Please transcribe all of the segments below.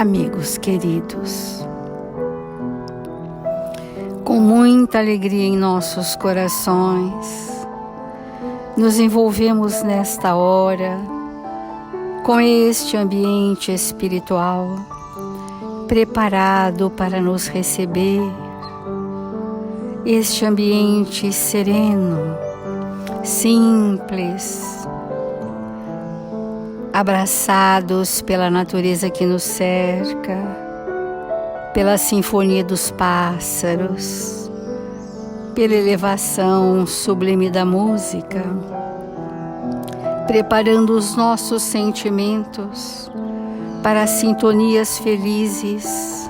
Amigos queridos, com muita alegria em nossos corações, nos envolvemos nesta hora com este ambiente espiritual preparado para nos receber, este ambiente sereno, simples, abraçados pela natureza que nos cerca, pela sinfonia dos pássaros, pela elevação sublime da música, preparando os nossos sentimentos para sintonias felizes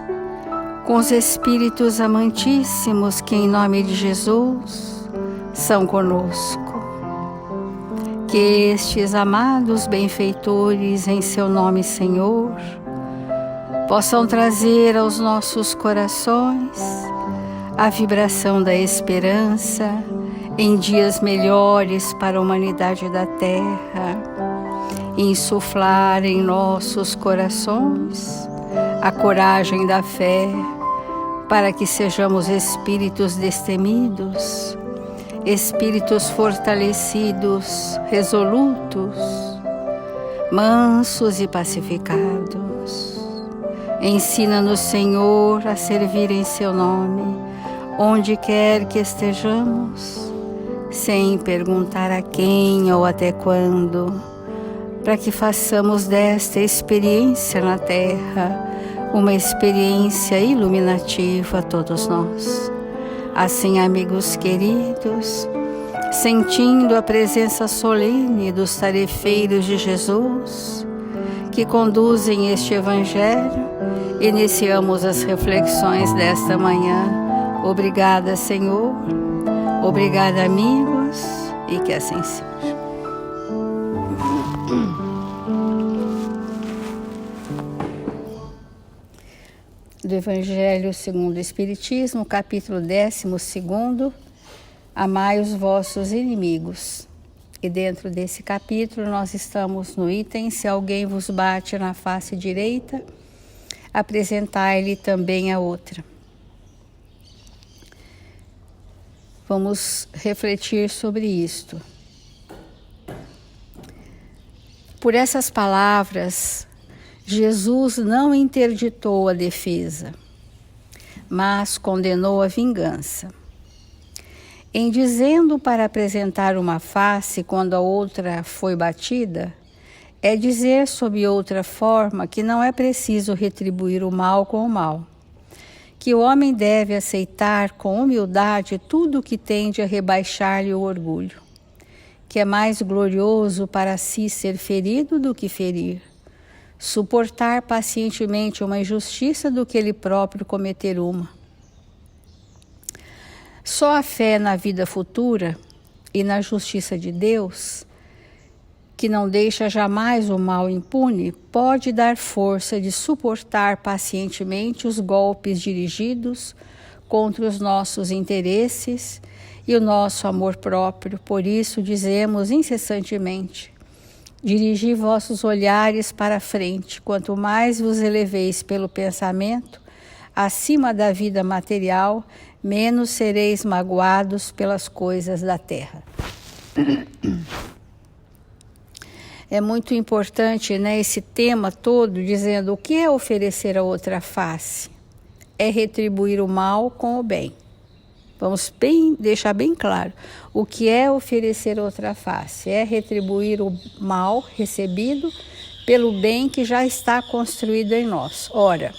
com os espíritos amantíssimos que, em nome de Jesus, são conosco. Que estes amados benfeitores, em seu nome, Senhor, possam trazer aos nossos corações a vibração da esperança em dias melhores para a humanidade da Terra, e insuflar em nossos corações a coragem da fé para que sejamos espíritos destemidos, espíritos fortalecidos, resolutos, mansos e pacificados. Ensina-nos, Senhor, a servir em seu nome, onde quer que estejamos, sem perguntar a quem ou até quando, para que façamos desta experiência na Terra uma experiência iluminativa a todos nós. Assim, amigos queridos, sentindo a presença solene dos tarefeiros de Jesus, que conduzem este Evangelho, iniciamos as reflexões desta manhã. Obrigada, Senhor. Obrigada, amigos, e que assim seja. Do Evangelho segundo o Espiritismo, capítulo 12, Amai os vossos inimigos. E dentro desse capítulo nós estamos no item: se alguém vos bate na face direita, apresentai-lhe também a outra. Vamos refletir sobre isto. Por essas palavras, Jesus não interditou a defesa, mas condenou a vingança. Em dizendo para apresentar uma face quando a outra foi batida, é dizer sob outra forma que não é preciso retribuir o mal com o mal, que o homem deve aceitar com humildade tudo o que tende a rebaixar-lhe o orgulho, que é mais glorioso para si ser ferido do que ferir, suportar pacientemente uma injustiça do que ele próprio cometer uma. Só a fé na vida futura e na justiça de Deus, que não deixa jamais o mal impune, pode dar força de suportar pacientemente os golpes dirigidos contra os nossos interesses e o nosso amor próprio. Por isso dizemos incessantemente: dirigi vossos olhares para a frente, quanto mais vos eleveis pelo pensamento acima da vida material, menos sereis magoados pelas coisas da terra. É muito importante, esse tema todo, dizendo o que é oferecer a outra face. É retribuir o mal com o bem. Vamos deixar bem claro. O que é oferecer outra face? É retribuir o mal recebido pelo bem que já está construído em nós. Ora,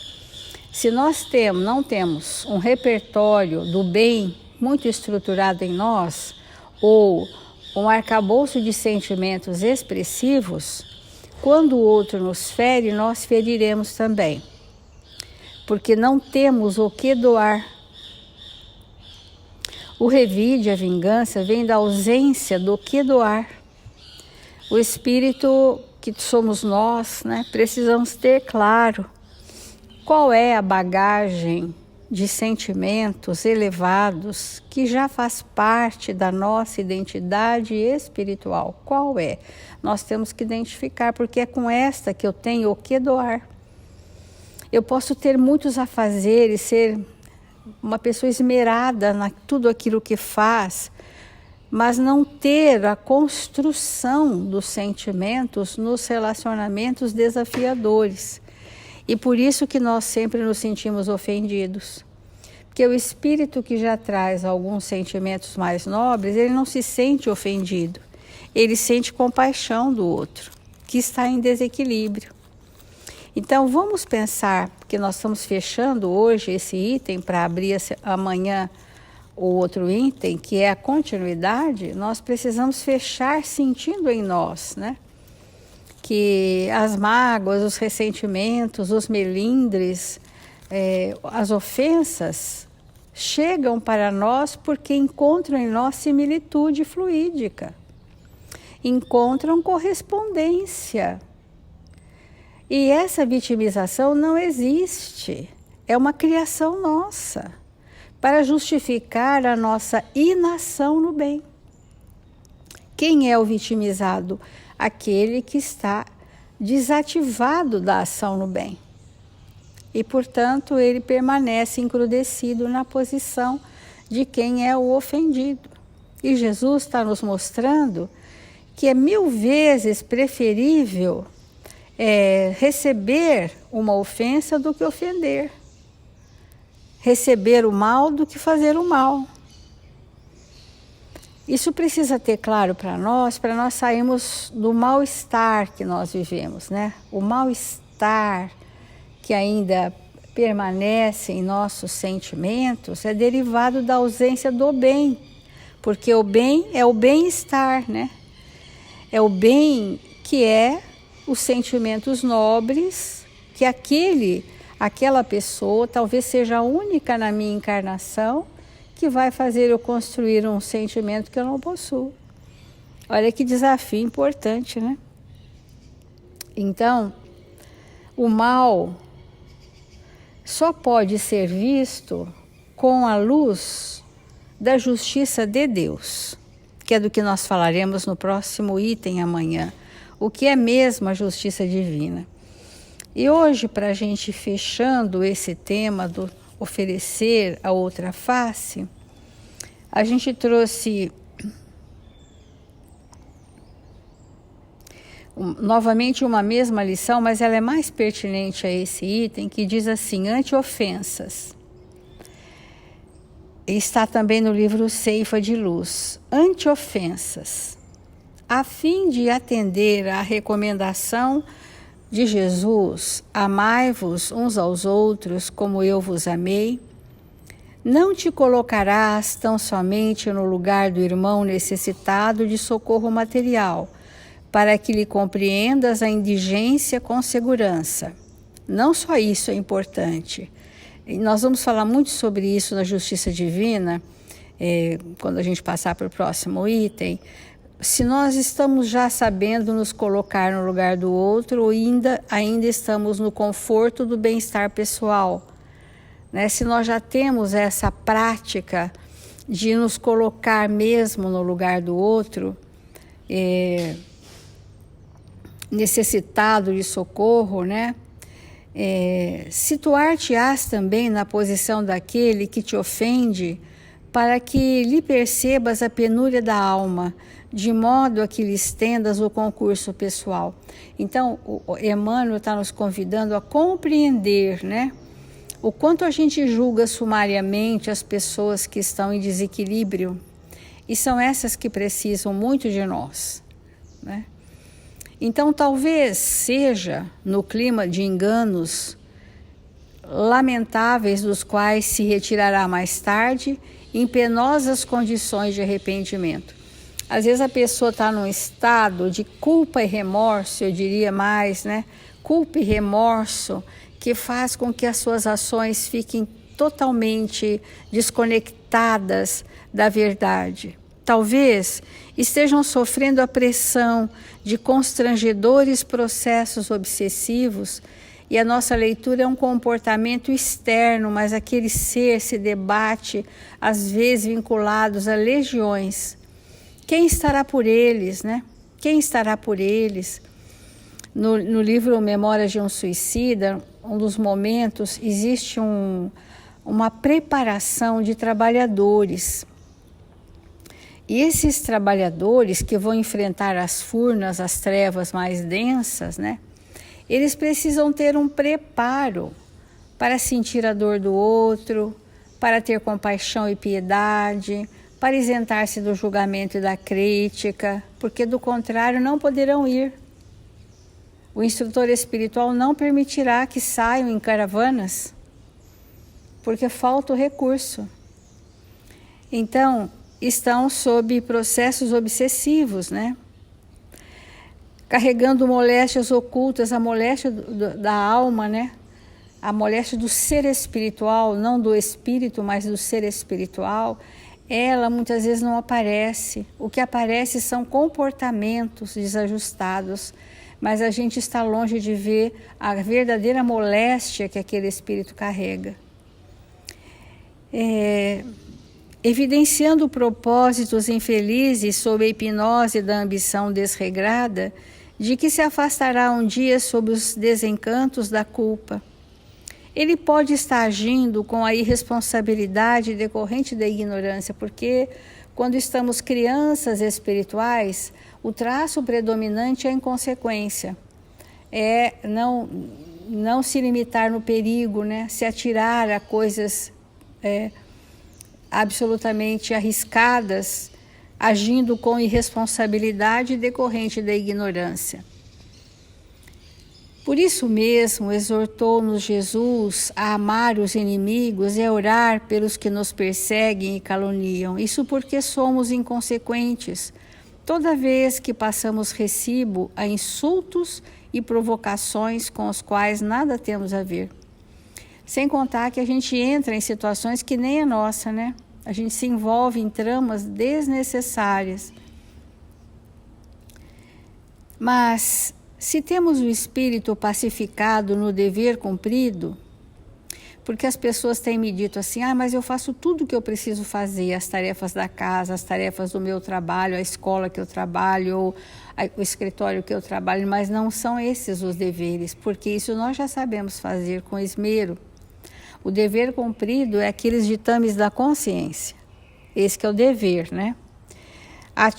se nós não temos um repertório do bem muito estruturado em nós, ou um arcabouço de sentimentos expressivos, quando o outro nos fere, nós feriremos também. Porque não temos o que doar. O revide, a vingança, vem da ausência do que doar. O espírito que somos nós, precisamos ter claro qual é a bagagem de sentimentos elevados que já faz parte da nossa identidade espiritual. Qual é? Nós temos que identificar, porque é com esta que eu tenho o que doar. Eu posso ter muitos afazeres, ser uma pessoa esmerada em tudo aquilo que faz, mas não ter a construção dos sentimentos nos relacionamentos desafiadores. E por isso que nós sempre nos sentimos ofendidos. Porque o espírito que já traz alguns sentimentos mais nobres, ele não se sente ofendido. Ele sente compaixão do outro, que está em desequilíbrio. Então vamos pensar, porque nós estamos fechando hoje esse item para abrir amanhã o outro item, que é a continuidade. Nós precisamos fechar sentindo em nós, né? Que as mágoas, os ressentimentos, os melindres, as ofensas chegam para nós porque encontram em nós similitude fluídica, encontram correspondência. E essa vitimização não existe, é uma criação nossa, para justificar a nossa inação no bem. Quem é o vitimizado? Aquele que está desativado da ação no bem. E, portanto, ele permanece encrudecido na posição de quem é o ofendido. E Jesus está nos mostrando que é 1000 vezes preferível receber uma ofensa do que ofender. Receber o mal do que fazer o mal. Isso precisa ter claro para nós sairmos do mal-estar que nós vivemos, né? O mal-estar que ainda permanece em nossos sentimentos é derivado da ausência do bem, porque o bem é o bem-estar, né? É o bem que é os sentimentos nobres, que aquela pessoa talvez seja a única na minha encarnação que vai fazer eu construir um sentimento que eu não possuo. Olha que desafio importante, né? Então, o mal só pode ser visto com a luz da justiça de Deus, que é do que nós falaremos no próximo item amanhã. O que é mesmo a justiça divina? E hoje, para a gente fechando esse tema do oferecer a outra face, a gente trouxe novamente uma mesma lição, mas ela é mais pertinente a esse item, que diz assim: anti-ofensas. Está também no livro Ceifa de Luz. Anti-ofensas. A fim de atender à recomendação de Jesus, amai-vos uns aos outros como eu vos amei, não te colocarás tão somente no lugar do irmão necessitado de socorro material, para que lhe compreendas a indigência com segurança. Não só isso é importante. E nós vamos falar muito sobre isso na Justiça Divina, quando a gente passar para o próximo item. Se nós estamos já sabendo nos colocar no lugar do outro, ou ainda estamos no conforto do bem-estar pessoal, né? Se nós já temos essa prática de nos colocar mesmo no lugar do outro, necessitado de socorro, né? Situar-te-ás também na posição daquele que te ofende, para que lhe percebas a penúria da alma, de modo a que lhe estendas o concurso pessoal. Então, o Emmanuel está nos convidando a compreender, né, o quanto a gente julga sumariamente as pessoas que estão em desequilíbrio, e são essas que precisam muito de nós, né? Então, talvez seja no clima de enganos lamentáveis, dos quais se retirará mais tarde, em penosas condições de arrependimento. Às vezes a pessoa está num estado de culpa e remorso, eu diria mais, né? Culpa e remorso, que faz com que as suas ações fiquem totalmente desconectadas da verdade. Talvez estejam sofrendo a pressão de constrangedores processos obsessivos, e a nossa leitura é um comportamento externo, mas aquele ser se debate, às vezes vinculados a legiões. Quem estará por eles, né? Quem estará por eles? No livro Memórias de um Suicida, um dos momentos, existe uma preparação de trabalhadores. E esses trabalhadores que vão enfrentar as furnas, as trevas mais densas, né? Eles precisam ter um preparo para sentir a dor do outro, para ter compaixão e piedade, para isentar-se do julgamento e da crítica, porque do contrário não poderão ir. O instrutor espiritual não permitirá que saiam em caravanas, porque falta o recurso. Então, estão sob processos obsessivos, né? Carregando moléstias ocultas, a moléstia da alma, né? A moléstia do ser espiritual, não do espírito, mas do ser espiritual, ela muitas vezes não aparece. O que aparece são comportamentos desajustados, mas a gente está longe de ver a verdadeira moléstia que aquele espírito carrega. Evidenciando propósitos infelizes sob a hipnose da ambição desregrada, de que se afastará um dia sob os desencantos da culpa. Ele pode estar agindo com a irresponsabilidade decorrente da ignorância, porque quando estamos crianças espirituais, o traço predominante é a inconsequência. É não se limitar no perigo, né? Se atirar a coisas absolutamente arriscadas, agindo com irresponsabilidade decorrente da ignorância. Por isso mesmo, exortou-nos Jesus a amar os inimigos e a orar pelos que nos perseguem e caluniam. Isso porque somos inconsequentes, toda vez que passamos recibo a insultos e provocações com os quais nada temos a ver. Sem contar que a gente entra em situações que nem é nossa, né? A gente se envolve em tramas desnecessárias. Mas, se temos o espírito pacificado no dever cumprido, porque as pessoas têm me dito assim, mas eu faço tudo o que eu preciso fazer, as tarefas da casa, as tarefas do meu trabalho, a escola que eu trabalho, ou o escritório que eu trabalho, mas não são esses os deveres, porque isso nós já sabemos fazer com esmero. O dever cumprido é aqueles ditames da consciência. Esse que é o dever, né? A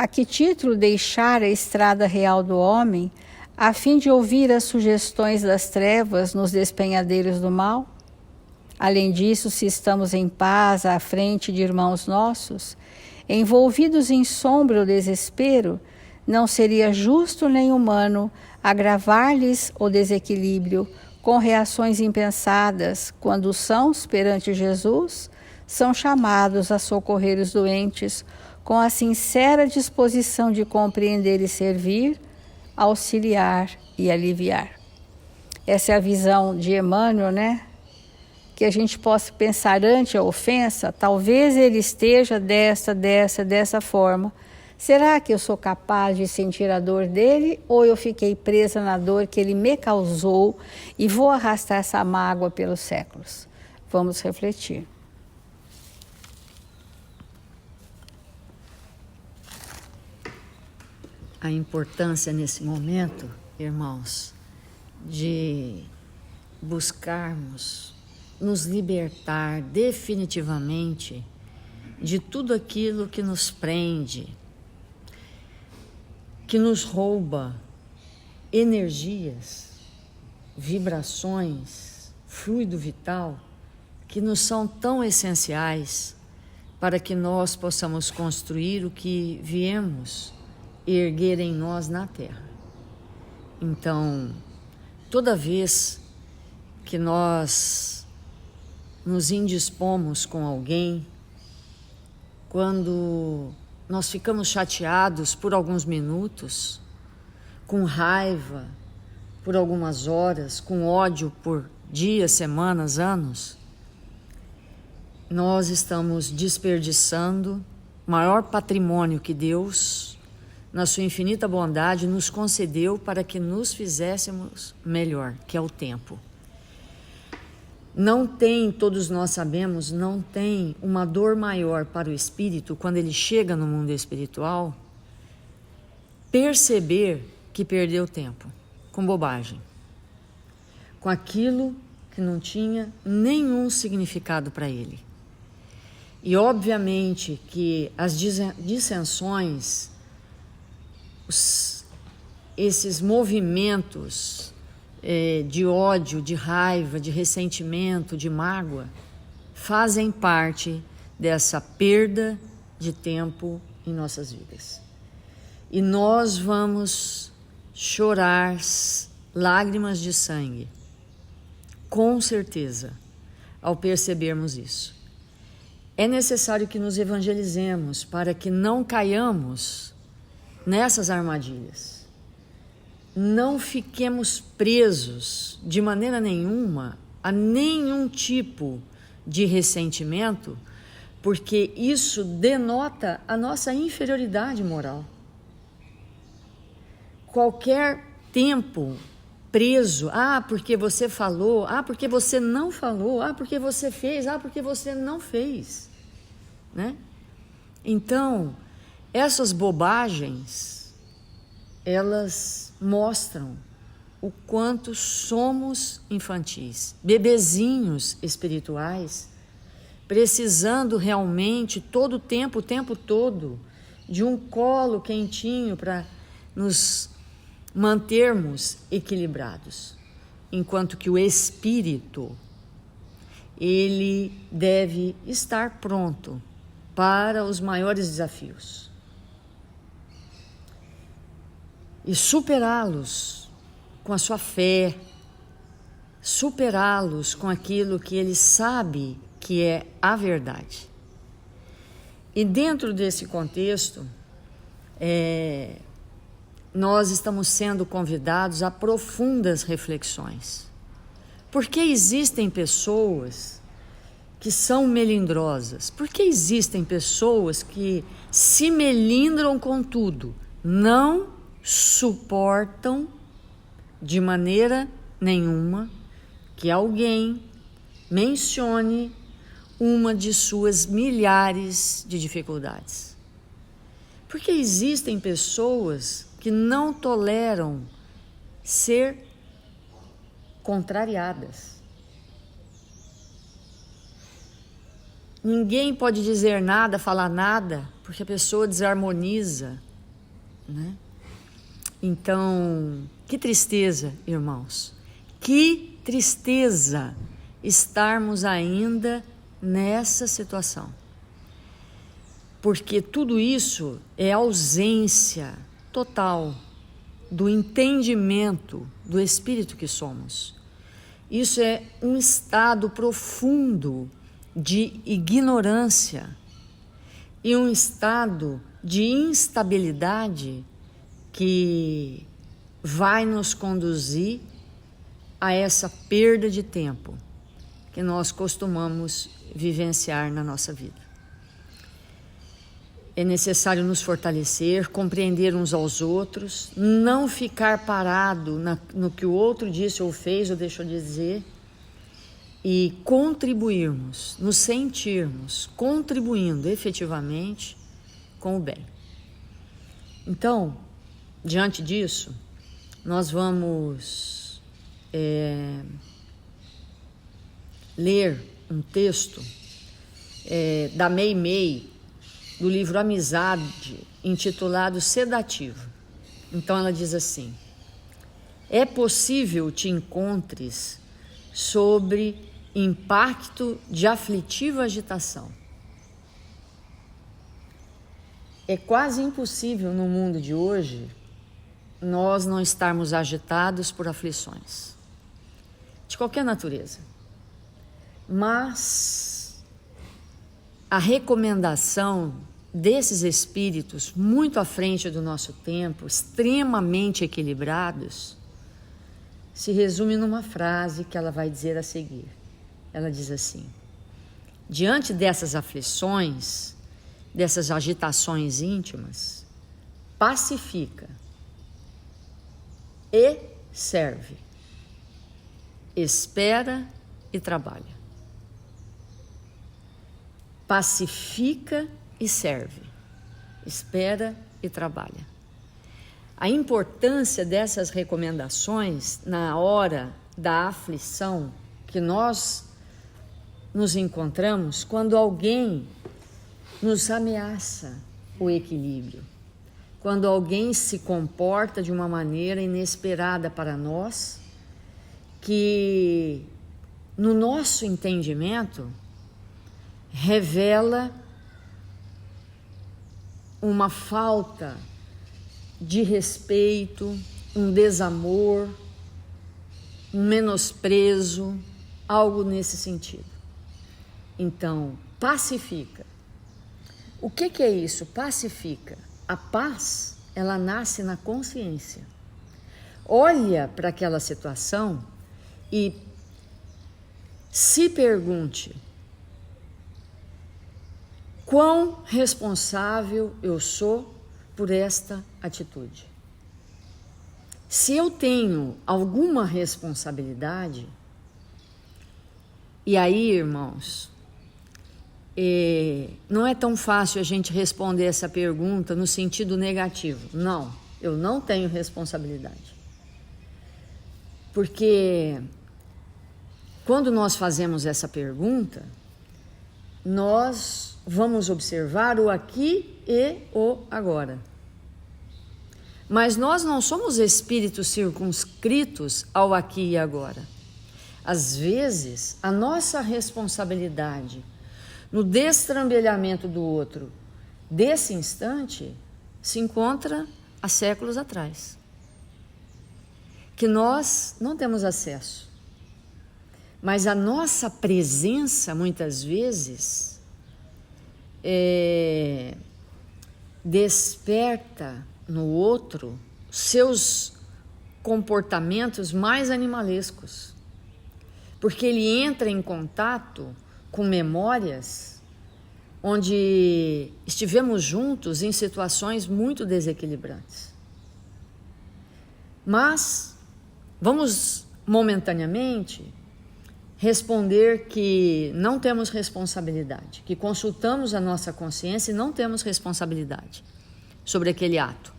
que título deixar a estrada real do homem, a fim de ouvir as sugestões das trevas nos despenhadeiros do mal? Além disso, se estamos em paz à frente de irmãos nossos, envolvidos em sombra ou desespero, não seria justo nem humano agravar-lhes o desequilíbrio com reações impensadas, quando os sãos perante Jesus são chamados a socorrer os doentes com a sincera disposição de compreender e servir, auxiliar e aliviar. Essa é a visão de Emmanuel, né? Que a gente possa pensar ante a ofensa, talvez ele esteja dessa forma. Será que eu sou capaz de sentir a dor dele ou eu fiquei presa na dor que ele me causou e vou arrastar essa mágoa pelos séculos? Vamos refletir. A importância nesse momento, irmãos, de buscarmos nos libertar definitivamente de tudo aquilo que nos prende, que nos rouba energias, vibrações, fluido vital, que nos são tão essenciais para que nós possamos construir o que viemos erguer em nós na Terra. Então, toda vez que nós nos indispomos com alguém, quando nós ficamos chateados por alguns minutos, com raiva por algumas horas, com ódio por dias, semanas, anos, nós estamos desperdiçando o maior patrimônio que Deus, na sua infinita bondade, nos concedeu para que nos fizéssemos melhor, que é o tempo. Não tem, todos nós sabemos, não tem uma dor maior para o espírito, quando ele chega no mundo espiritual, perceber que perdeu tempo, com bobagem. com aquilo que não tinha nenhum significado para ele. E obviamente que as dissensões, esses movimentos de ódio, de raiva, de ressentimento, de mágoa, fazem parte dessa perda de tempo em nossas vidas. E nós vamos chorar lágrimas de sangue, com certeza, ao percebermos isso. É necessário que nos evangelizemos para que não caiamos nessas armadilhas. Não fiquemos presos de maneira nenhuma a nenhum tipo de ressentimento, porque isso denota a nossa inferioridade moral. Qualquer tempo preso, porque você falou, porque você não falou, porque você fez, porque você não fez, né? Então, essas bobagens, elas mostram o quanto somos infantis, bebezinhos espirituais, precisando realmente todo o tempo todo, de um colo quentinho para nos mantermos equilibrados, enquanto que o espírito, ele deve estar pronto para os maiores desafios e superá-los com a sua fé, superá-los com aquilo que ele sabe que é a verdade. E dentro desse contexto, nós estamos sendo convidados a profundas reflexões. Por que existem pessoas que são melindrosas? Por que existem pessoas que se melindram com tudo? Não suportam de maneira nenhuma que alguém mencione uma de suas milhares de dificuldades. Por que existem pessoas que não toleram ser contrariadas? Ninguém pode dizer nada, falar nada, porque a pessoa desarmoniza, né? Então, que tristeza, irmãos, que tristeza estarmos ainda nessa situação. Porque tudo isso é ausência total do entendimento do espírito que somos. Isso é um estado profundo de ignorância e um estado de instabilidade que vai nos conduzir a essa perda de tempo que nós costumamos vivenciar na nossa vida. É necessário nos fortalecer, compreender uns aos outros, não ficar parado no que o outro disse ou fez ou deixou de dizer, e contribuirmos, nos sentirmos contribuindo efetivamente com o bem. Então, diante disso, nós vamos ler um texto da Meimei, do livro Amizade, intitulado Sedativo. Então ela diz assim: é possível te encontres sobre impacto de aflitiva agitação. É quase impossível no mundo de hoje nós não estarmos agitados por aflições, de qualquer natureza. Mas a recomendação desses espíritos muito à frente do nosso tempo, extremamente equilibrados, se resume numa frase que ela vai dizer a seguir. Ela diz assim: diante dessas aflições, dessas agitações íntimas, pacifica e serve, espera e trabalha. Pacifica e serve, espera e trabalha. A importância dessas recomendações na hora da aflição que nós nos encontramos quando alguém nos ameaça o equilíbrio, quando alguém se comporta de uma maneira inesperada para nós, que no nosso entendimento revela uma falta de respeito, um desamor, um menosprezo, algo nesse sentido. Então, pacifica. O que é isso? Pacifica. A paz, ela nasce na consciência. Olha para aquela situação e se pergunte: quão responsável eu sou por esta atitude? Se eu tenho alguma responsabilidade, e aí, irmãos, não é tão fácil a gente responder essa pergunta no sentido negativo. Não, eu não tenho responsabilidade. Porque quando nós fazemos essa pergunta, nós vamos observar o aqui e o agora. Mas nós não somos espíritos circunscritos ao aqui e agora. Às vezes, a nossa responsabilidade no destrambelhamento do outro, desse instante, se encontra há séculos atrás, que nós não temos acesso. Mas a nossa presença, muitas vezes, desperta no outro seus comportamentos mais animalescos, porque ele entra em contato com memórias onde estivemos juntos em situações muito desequilibrantes. Mas vamos momentaneamente responder que não temos responsabilidade, que consultamos a nossa consciência e não temos responsabilidade sobre aquele ato.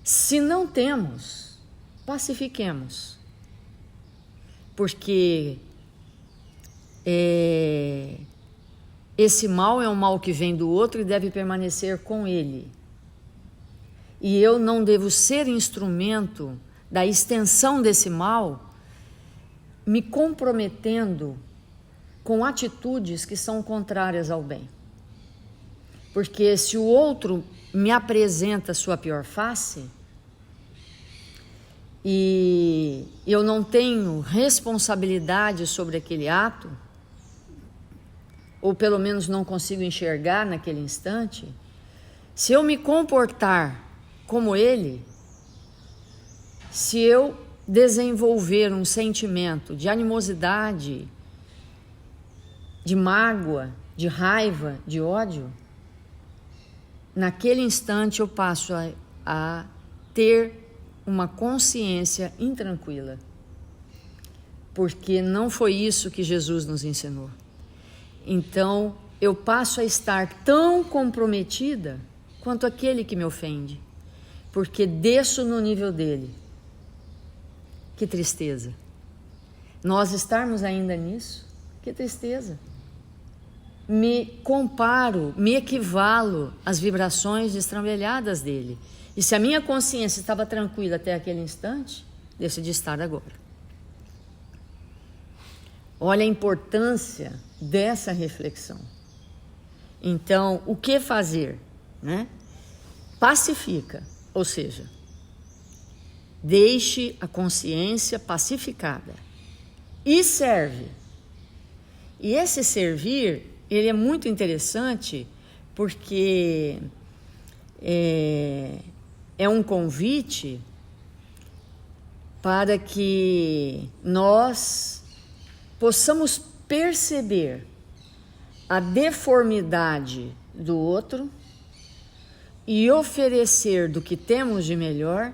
Se não temos, pacifiquemos, porque esse mal é um mal que vem do outro e deve permanecer com ele. E eu não devo ser instrumento da extensão desse mal, me comprometendo com atitudes que são contrárias ao bem. Porque se o outro me apresenta sua pior face e eu não tenho responsabilidade sobre aquele ato, ou pelo menos não consigo enxergar naquele instante, se eu me comportar como ele, se eu desenvolver um sentimento de animosidade, de mágoa, de raiva, de ódio, naquele instante eu passo a ter uma consciência intranquila, porque não foi isso que Jesus nos ensinou. Então eu passo a estar tão comprometida quanto aquele que me ofende, porque desço no nível dele. Que tristeza. Nós estarmos ainda nisso, que tristeza. Me comparo, me equivalo às vibrações destrambelhadas dele. E se a minha consciência estava tranquila até aquele instante, deixa de estar agora. Olha a importância dessa reflexão. Então, o que fazer? Né? Pacifica, ou seja, deixe a consciência pacificada e serve. E esse servir, ele é muito interessante porque é um convite para que nós possamos perceber a deformidade do outro e oferecer do que temos de melhor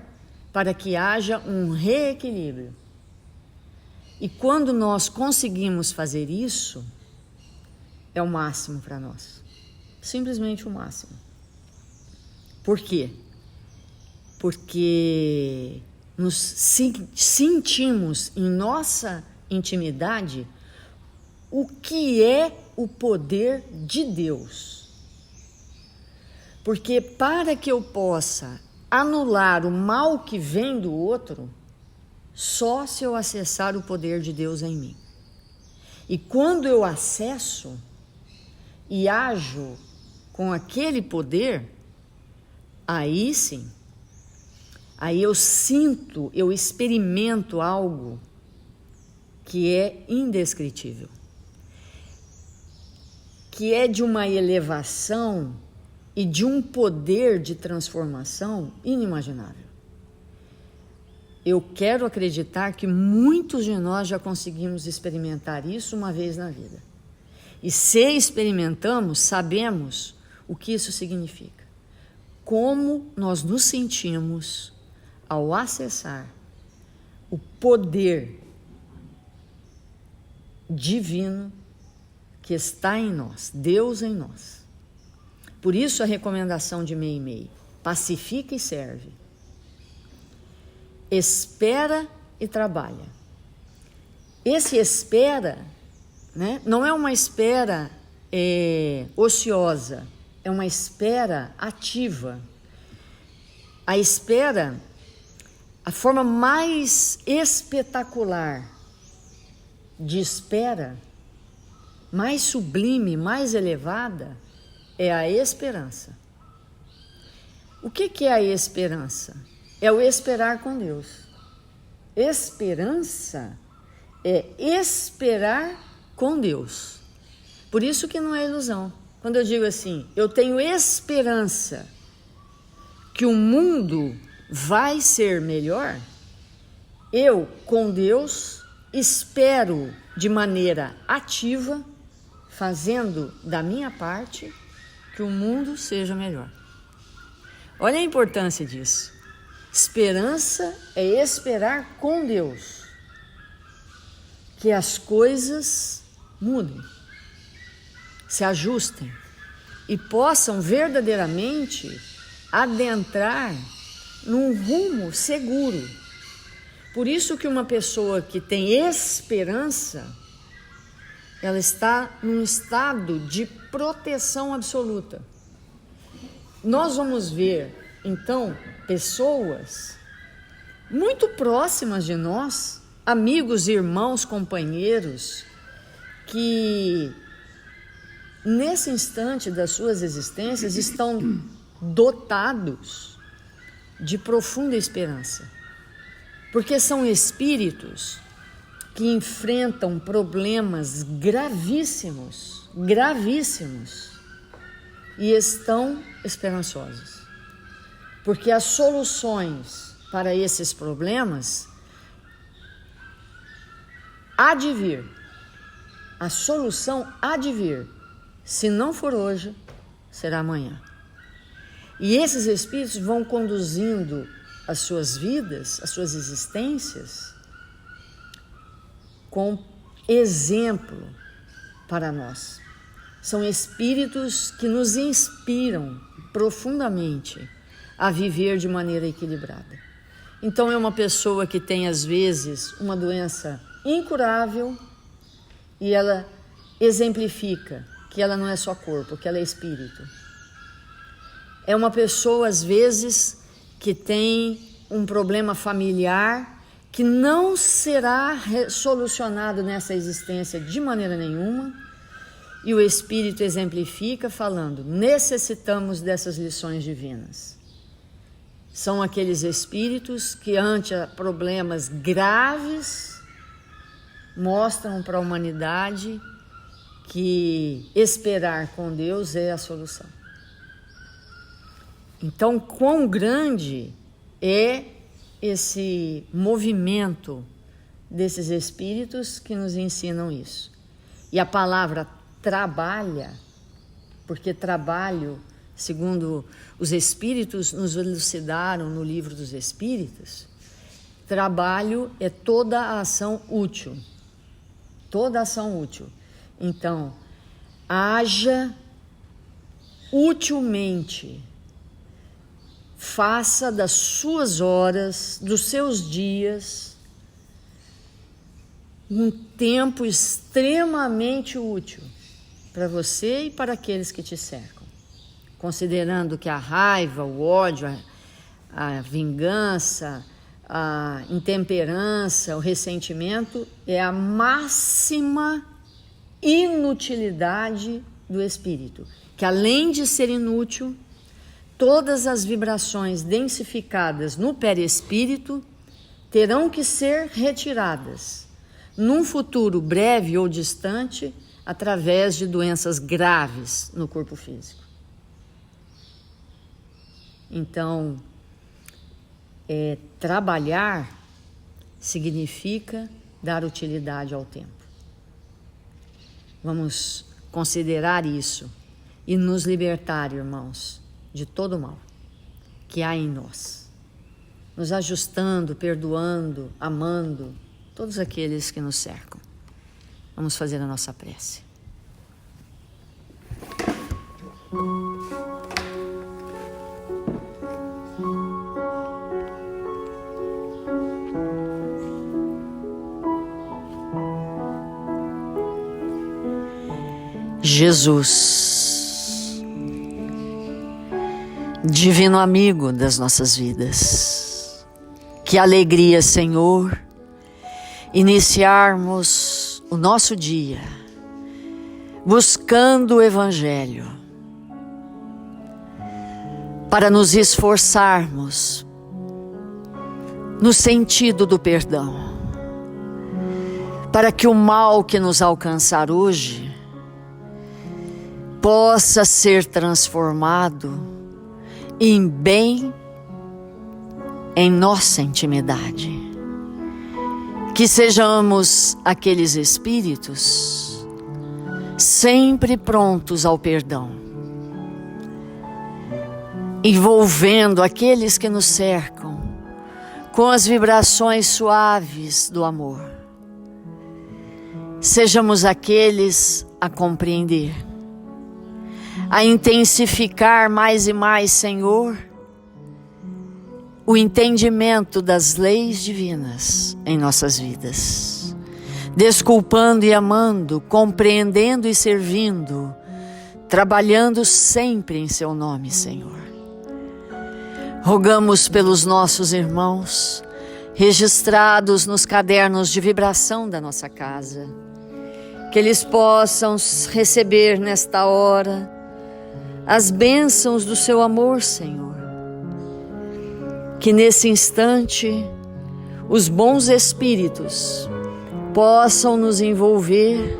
para que haja um reequilíbrio. E quando nós conseguimos fazer isso, é o máximo para nós. Simplesmente o máximo. Por quê? Porque nos sentimos em nossa intimidade o que é o poder de Deus. Porque para que eu possa anular o mal que vem do outro, só se eu acessar o poder de Deus em mim. E quando eu acesso e ajo com aquele poder, aí sim, aí eu sinto, eu experimento algo que é indescritível, que é de uma elevação e de um poder de transformação inimaginável. Eu quero acreditar que muitos de nós já conseguimos experimentar isso uma vez na vida. E se experimentamos, sabemos o que isso significa. Como nós nos sentimos ao acessar o poder divino que está em nós, Deus em nós. Por isso a recomendação de Meimei: pacifica e serve. Espera e trabalha. Esse espera, né, não é uma espera ociosa, é uma espera ativa. A espera, a forma mais espetacular de espera, mais sublime, mais elevada, é a esperança. O que é a esperança? É o esperar com Deus. Esperança é esperar com Deus. Por isso que não é ilusão. Quando eu digo assim, eu tenho esperança que o mundo vai ser melhor, eu, com Deus, espero de maneira ativa, fazendo da minha parte, que o mundo seja melhor. Olha a importância disso. Esperança é esperar com Deus que as coisas mudem, se ajustem e possam verdadeiramente adentrar num rumo seguro. Por isso que uma pessoa que tem esperança, ela está num estado de proteção absoluta. Nós vamos ver, então, pessoas muito próximas de nós, amigos, irmãos, companheiros, que nesse instante das suas existências estão dotados de profunda esperança, porque são espíritos que enfrentam problemas gravíssimos, gravíssimos, e estão esperançosos. Porque as soluções para esses problemas há de vir. A solução há de vir. Se não for hoje, será amanhã. E esses espíritos vão conduzindo as suas vidas, as suas existências, com exemplo para nós. São espíritos que nos inspiram profundamente a viver de maneira equilibrada. Então é uma pessoa que tem às vezes uma doença incurável e ela exemplifica que ela não é só corpo, que ela é espírito. É uma pessoa às vezes que tem um problema familiar que não será solucionado nessa existência de maneira nenhuma, e o Espírito exemplifica falando: necessitamos dessas lições divinas. São aqueles espíritos que, ante problemas graves, mostram para a humanidade que esperar com Deus é a solução. Então, quão grande é esse movimento desses espíritos que nos ensinam isso. E a palavra trabalha, porque trabalho, segundo os espíritos nos elucidaram no livro dos espíritos, trabalho é toda a ação útil. Toda ação útil. Então, haja utilmente, faça das suas horas, dos seus dias, um tempo extremamente útil para você e para aqueles que te cercam. Considerando que a raiva, o ódio, a vingança, a intemperança, o ressentimento é a máxima inutilidade do espírito, que além de ser inútil, todas as vibrações densificadas no perispírito terão que ser retiradas num futuro breve ou distante através de doenças graves no corpo físico. Então, trabalhar significa dar utilidade ao tempo. Vamos considerar isso e nos libertar, irmãos, de todo o mal que há em nós, nos ajustando, perdoando, amando todos aqueles que nos cercam. Vamos fazer a nossa prece. Jesus, divino amigo das nossas vidas, que alegria, Senhor, iniciarmos o nosso dia buscando o Evangelho, para nos esforçarmos no sentido do perdão, para que o mal que nos alcançar hoje possa ser transformado em bem em nossa intimidade. Que sejamos aqueles espíritos sempre prontos ao perdão, envolvendo aqueles que nos cercam com as vibrações suaves do amor. Sejamos aqueles a compreender, a intensificar mais e mais, Senhor, o entendimento das leis divinas em nossas vidas, desculpando e amando, compreendendo e servindo, trabalhando sempre em Seu nome, Senhor. Rogamos pelos nossos irmãos, registrados nos cadernos de vibração da nossa casa, que eles possam receber nesta hora as bênçãos do Seu amor, Senhor. Que nesse instante os bons espíritos possam nos envolver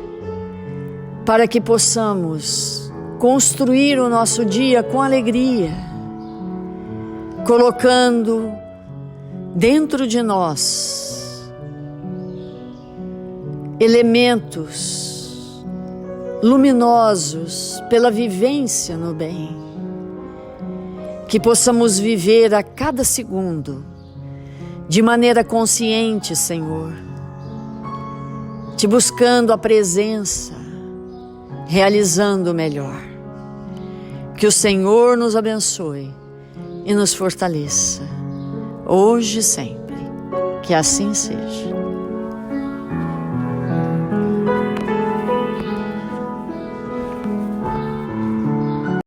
para que possamos construir o nosso dia com alegria, colocando dentro de nós elementos luminosos pela vivência no bem. Que possamos viver a cada segundo de maneira consciente, Senhor, Te buscando a presença, realizando o melhor. Que o Senhor nos abençoe e nos fortaleça, hoje e sempre. Que assim seja.